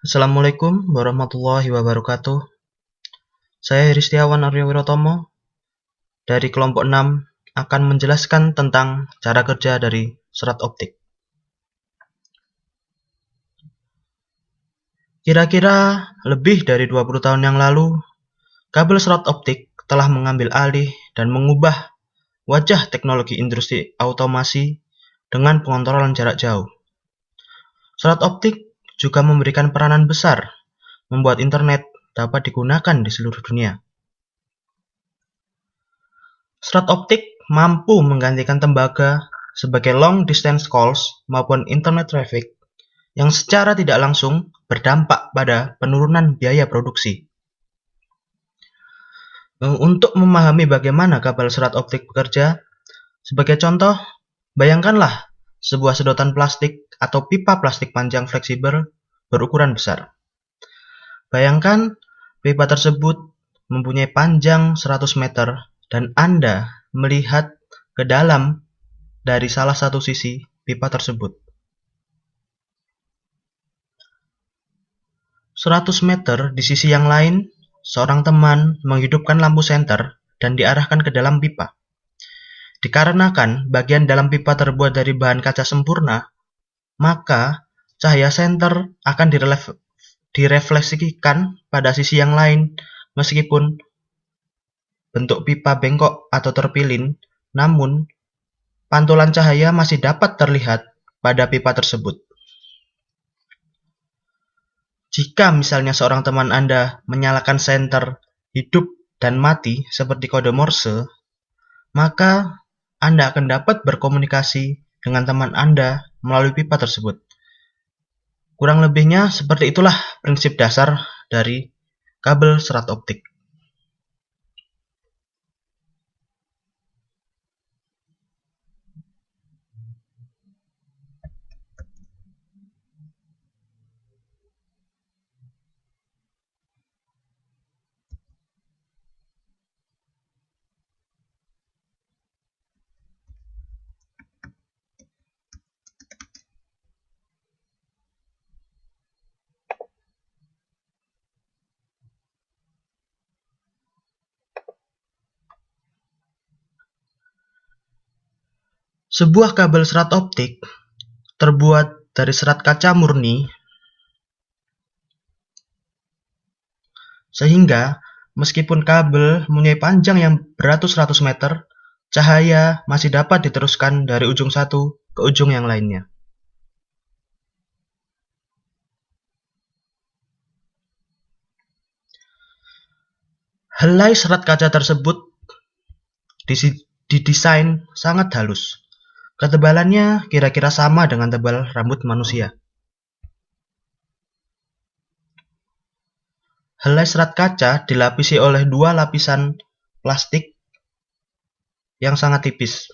Assalamualaikum warahmatullahi wabarakatuh. Saya Heristiawan Aryo Wirotomo dari kelompok 6 akan menjelaskan tentang cara kerja dari serat optik. Kira-kira lebih dari 20 tahun yang lalu, kabel serat optik telah mengambil alih dan mengubah wajah teknologi industri automasi dengan pengontrolan jarak jauh. Serat optik juga memberikan peranan besar membuat internet dapat digunakan di seluruh dunia. Serat optik mampu menggantikan tembaga sebagai long distance calls maupun internet traffic yang secara tidak langsung berdampak pada penurunan biaya produksi. Untuk memahami bagaimana kabel serat optik bekerja, sebagai contoh, bayangkanlah sebuah sedotan plastik atau pipa plastik panjang fleksibel berukuran besar. Bayangkan pipa tersebut mempunyai panjang 100 meter dan Anda melihat ke dalam dari salah satu sisi pipa tersebut. 100 meter di sisi yang lain, seorang teman menghidupkan lampu senter dan diarahkan ke dalam pipa. Dikarenakan bagian dalam pipa terbuat dari bahan kaca sempurna, maka cahaya senter akan direfleksikan pada sisi yang lain meskipun bentuk pipa bengkok atau terpilin, namun pantulan cahaya masih dapat terlihat pada pipa tersebut. Jika misalnya seorang teman Anda menyalakan senter hidup dan mati seperti kode Morse, maka Anda akan dapat berkomunikasi dengan teman Anda melalui pipa tersebut. Kurang lebihnya seperti itulah prinsip dasar dari kabel serat optik. Sebuah kabel serat optik terbuat dari serat kaca murni, sehingga meskipun kabel mempunyai panjang yang beratus-ratus meter, cahaya masih dapat diteruskan dari ujung satu ke ujung yang lainnya. Helai serat kaca tersebut didesain sangat halus. Ketebalannya kira-kira sama dengan tebal rambut manusia. Helai serat kaca dilapisi oleh dua lapisan plastik yang sangat tipis.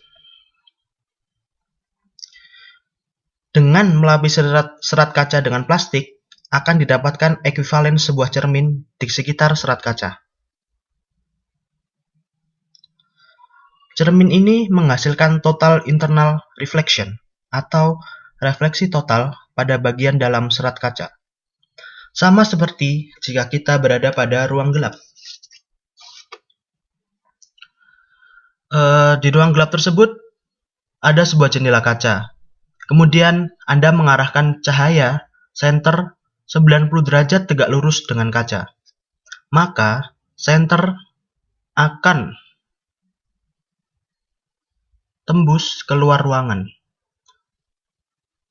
Dengan melapisi serat kaca dengan plastik, akan didapatkan ekuivalen sebuah cermin di sekitar serat kaca. Cermin ini menghasilkan total internal reflection atau refleksi total pada bagian dalam serat kaca. Sama seperti jika kita berada pada ruang gelap. Di ruang gelap tersebut ada sebuah jendela kaca. Kemudian Anda mengarahkan cahaya senter 90 derajat tegak lurus dengan kaca. Maka senter akan tembus keluar ruangan.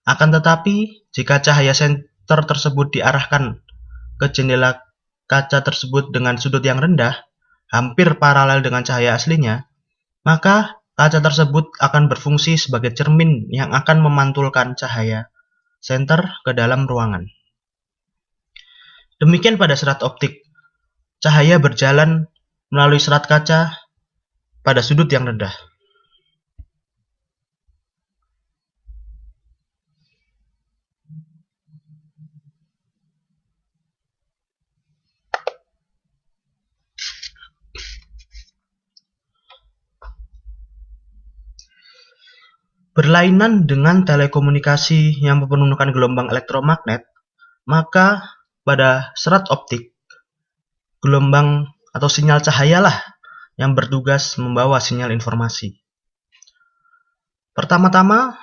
Akan tetapi, jika cahaya senter tersebut diarahkan ke jendela kaca tersebut dengan sudut yang rendah, hampir paralel dengan cahaya aslinya, maka kaca tersebut akan berfungsi sebagai cermin yang akan memantulkan cahaya senter ke dalam ruangan. Demikian pada serat optik, cahaya berjalan melalui serat kaca pada sudut yang rendah. Berlainan dengan telekomunikasi yang mempergunakan gelombang elektromagnet, maka pada serat optik, gelombang atau sinyal cahayalah yang bertugas membawa sinyal informasi. Pertama-tama,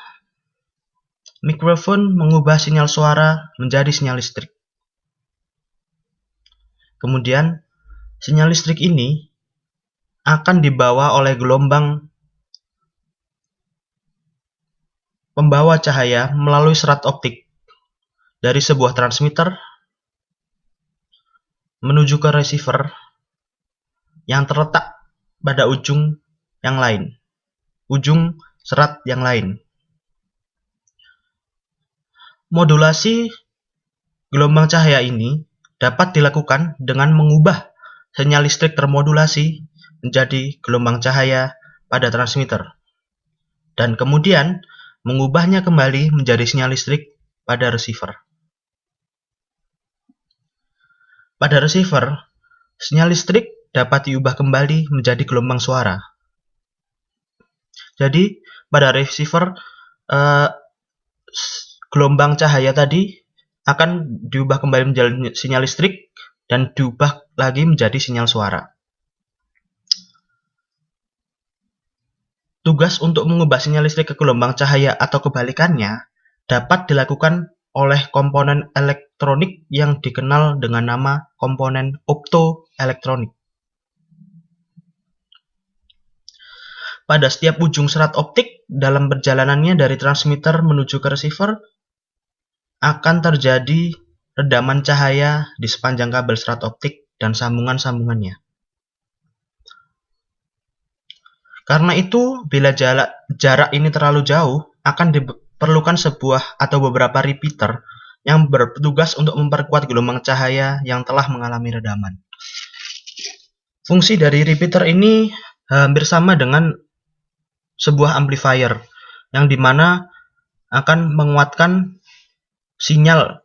mikrofon mengubah sinyal suara menjadi sinyal listrik. Kemudian, sinyal listrik ini akan dibawa oleh gelombang pembawa cahaya melalui serat optik dari sebuah transmitter menuju ke receiver yang terletak pada ujung yang lain, ujung serat yang lain. Modulasi gelombang cahaya ini dapat dilakukan dengan mengubah sinyal listrik termodulasi menjadi gelombang cahaya pada transmitter, dan kemudian mengubahnya kembali menjadi sinyal listrik pada receiver. Pada receiver, sinyal listrik dapat diubah kembali menjadi gelombang suara. Jadi, pada receiver, gelombang cahaya tadi akan diubah kembali menjadi sinyal listrik dan diubah lagi menjadi sinyal suara. Tugas untuk mengubah sinyal listrik ke gelombang cahaya atau kebalikannya dapat dilakukan oleh komponen elektronik yang dikenal dengan nama komponen optoelektronik. Pada setiap ujung serat optik dalam perjalanannya dari transmitter menuju ke receiver, akan terjadi redaman cahaya di sepanjang kabel serat optik dan sambungan-sambungannya. Karena itu, bila jarak ini terlalu jauh, akan diperlukan sebuah atau beberapa repeater yang bertugas untuk memperkuat gelombang cahaya yang telah mengalami redaman. Fungsi dari repeater ini hampir sama dengan sebuah amplifier, yang dimana akan menguatkan sinyal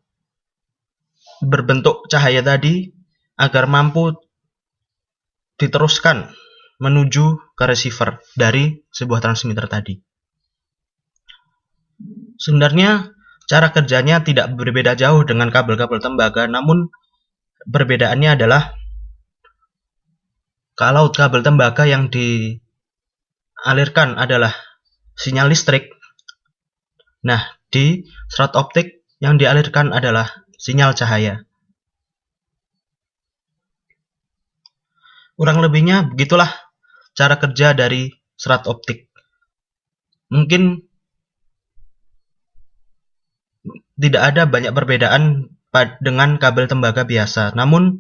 berbentuk cahaya tadi agar mampu diteruskan menuju ke receiver dari sebuah transmitter tadi. Sebenarnya cara kerjanya tidak berbeda jauh dengan kabel-kabel tembaga, namun perbedaannya adalah kalau kabel tembaga yang dialirkan adalah sinyal listrik, nah di serat optik yang dialirkan adalah sinyal cahaya. Kurang lebihnya begitulah cara kerja dari serat optik. Mungkin tidak ada banyak perbedaan dengan kabel tembaga biasa, namun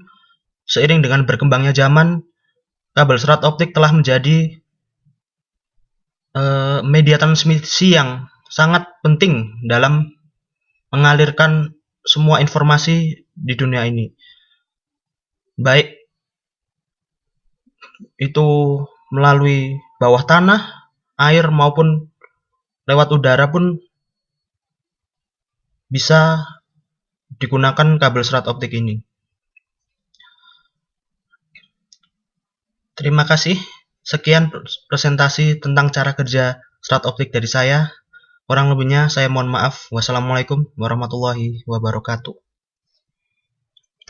seiring dengan berkembangnya zaman, kabel serat optik telah menjadi media transmisi yang sangat penting dalam mengalirkan semua informasi di dunia ini, baik itu melalui bawah tanah, air, maupun lewat udara pun bisa digunakan kabel serat optik ini. Terima kasih. Sekian presentasi tentang cara kerja serat optik dari saya. Kurang lebihnya saya mohon maaf. Wassalamualaikum warahmatullahi wabarakatuh.